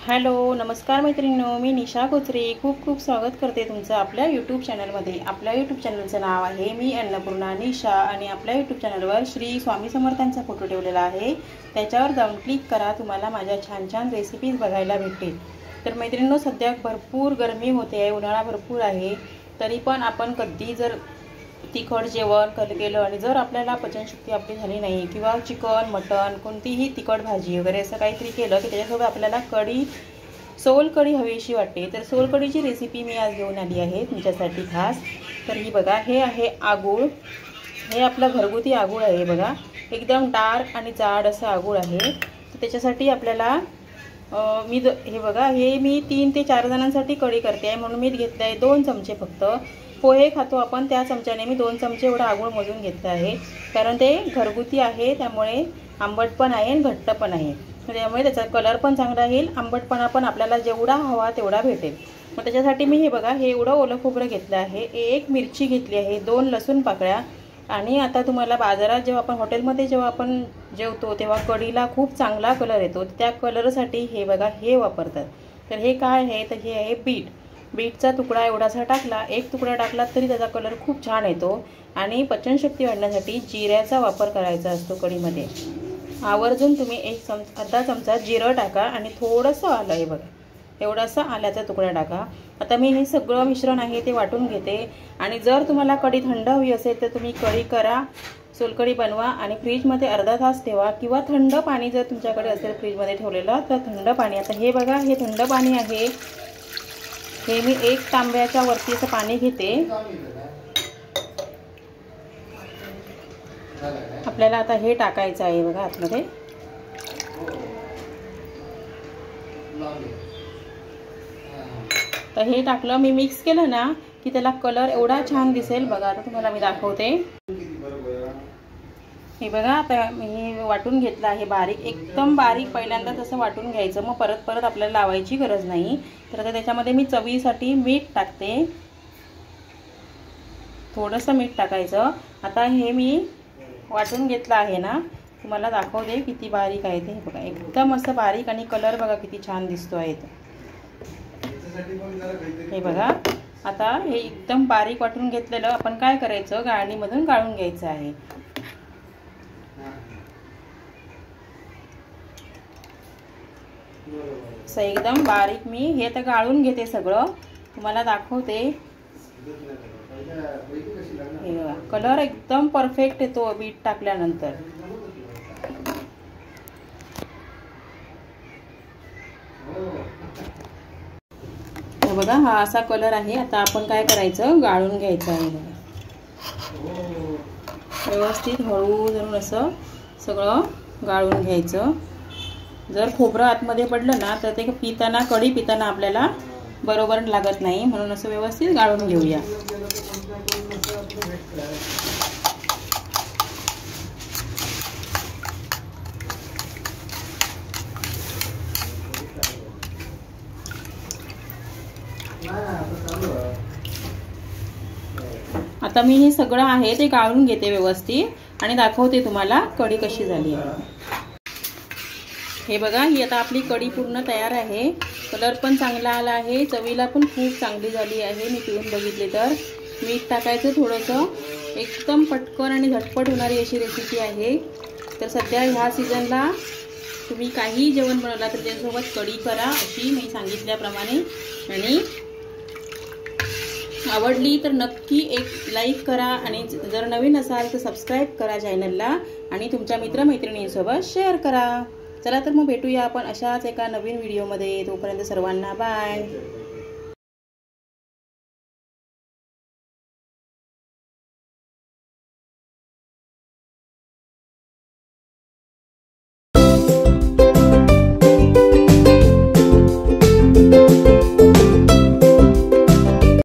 Hello नमस्कार मैत्रिणींनो, मी निशा कोचरे खूप खूप स्वागत करते तुमचं आपल्या यूट्यूब चॅनलमध्ये। आपल्या यूट्यूब चॅनलचं नाव आहे मी अन्नपूर्णा निशा आणि आपल्या यूट्यूब चॅनलवर श्री स्वामी समर्थांचा फोटो ठेवलेला आहे। त्याच्यावर जाऊन क्लिक करा, तुम्हाला माझ्या छान छान रेसिपीज बघायला भेटतील। तर मैत्रिणींनो, सध्या भरपूर गरमी होते आहे, उन्हाळा भरपूर आहे, तरी पण आपण कधी जर तिखट जेवण केलं आणि जर आपल्याला पचनशक्ती आपली झाली नाही किंवा चिकन मटन कोणतीही तिखट भाजी वगैरे असं काहीतरी केलं की त्याच्यासोबत आपल्याला कढी सोलकढी हवीशी वाटते। तर सोलकढीची रेसिपी मी आज घेऊन आली आहे तुमच्यासाठी खास। तर ही बघा, हे आहे आगूळ, हे आपलं घरगुती आगूळ आहे बघा, एकदम डार्क आणि जाड असं आगूळ आहे। तर त्याच्यासाठी आपल्याला हे बघा, हे मी 3 ते 4 जणांसाठी कढी करते आहे म्हणून मी घेतलं आहे 2 चमचे फक्त। पोहे खातो आपण त्या चमच्याने मी 2 चमचे एवढा आगूळ मोजून घेतला आहे, कारण ते घरगुती आहे त्यामुळे आंबट पण आहे आणि घट्ट पण आहे, त्यामुळे त्याचा कलर पण चांगला येईल, आंबटपणा पण आपल्याला जेवढा हवा तेवढा भेटेल। मग त्याच्यासाठी मी हे बघा, हे एवढं ओलं खोबरं घेतलं आहे, 1 मिरची घेतली आहे, 2 लसूण पाकळ्या। आणि आता तुम्हाला बाजारात जेव्हा आपण हॉटेलमध्ये जेव्हा आपण जेवतो तेव्हा कढीला खूप चांगला कलर येतो, त्या कलरसाठी हे बघा हे वापरतात। तर हे काय आहे, तर हे आहे बीट। बीटचा तुकडा एवढासा टाकला, 1 तुकडा टाकला तरी त्याचा कलर खूप छान येतो। आणि पचनशक्ती वाढण्यासाठी जिऱ्याचा वापर करायचा असतो कढीमध्ये। आवर्जून तुम्ही अर्धा चमचा जिरं टाका आणि थोडंसं आलं, हे बघा एवढासा आल्याचा तुकडा टाका। आता मी हे सगळं मिश्रण आहे ते वाटून घेते। आणि जर तुम्हाला कढी थंड हवी असेल तर तुम्ही कढी करा, सोलकढी बनवा आणि फ्रीजमध्ये अर्धा तास ठेवा, किंवा थंड पाणी जर तुमच्याकडे असेल फ्रीजमध्ये ठेवलेलं तर थंड पाणी। आता हे बघा, हे थंड पाणी आहे, हे मी 1 तांब्याच्या वरती असं पाणी घेते। आपल्याला आता हे टाकायचं आहे बघा आतमध्ये। तर हे टाकलं, मी मिक्स केलं ना की त्याला कलर एवढा छान दिसेल बघा। आता तुम्हाला मी दाखवते, हे बघा आता मी वाटून घेतलं आहे बारीक, एकदम बारीक पहिल्यांदा तसं वाटून घ्यायचं, मग परत परत आपल्याला लावायची गरज नाही। तर आता त्याच्यामध्ये मी चवीसाठी मीठ टाकते, थोडंसं मीठ टाकायचं। आता हे मी वाटून घेतलं आहे ना, तुम्हाला दाखवते किती बारीक आहे ते, हे बघा एकदम असं बारीक, आणि कलर बघा किती छान दिसतो आहे तो, हे बघा। आता हे एकदम बारीक वाटून घेतलेलं आपण काय करायचं, गाळणीमधून गाळून घ्यायचं आहे। असं एकदम बारीक मी हे तर गाळून घेते सगळं, तुम्हाला दाखवते। हे बघा कलर एकदम परफेक्ट येतो बीट टाकल्यानंतर। हे बघा, हा असा कलर आहे। आता आपण काय करायचं, गाळून घ्यायचं आहे बघा, व्यवस्थित हळू धरून असं सगळं गाळून घ्यायचं। जर खोबरं आतमध्ये पडलं ना तर ते कढी पिताना आपल्याला बरोबर लागत नाही, म्हणून असं व्यवस्थित गाळून घेऊया। आता मी हे सगळं आहे ते गाळून घेते व्यवस्थित आणि दाखवते तुम्हाला कढी कशी झाली आहे। हे बघा, ही आता आपली कढी पूर्ण तयार आहे, कलर पण चांगला आला आहे, चवीला पण खूप चांगली झाली आहे। मी पिऊन बघितले तर मीठ टाकायचं थोडंसं, एकदम पटकन आणि झटपट होणारी अशी रेसिपी आहे। तर सध्या ह्या सीझनला तुम्ही काही जेवण बनवला तर त्याच्यासोबत कढी करा अशी मी सांगितल्याप्रमाणे। आणि आवडली तर नक्की एक लाईक करा, आणि जर नवीन असाल तर सबस्क्राईब करा चॅनलला, आणि तुमच्या मित्रमैत्रिणींसोबत शेअर करा। चला तर मग भेटूया आपण अशाच एका नवीन व्हिडिओमध्ये, तोपर्यंत सर्वांना बाय।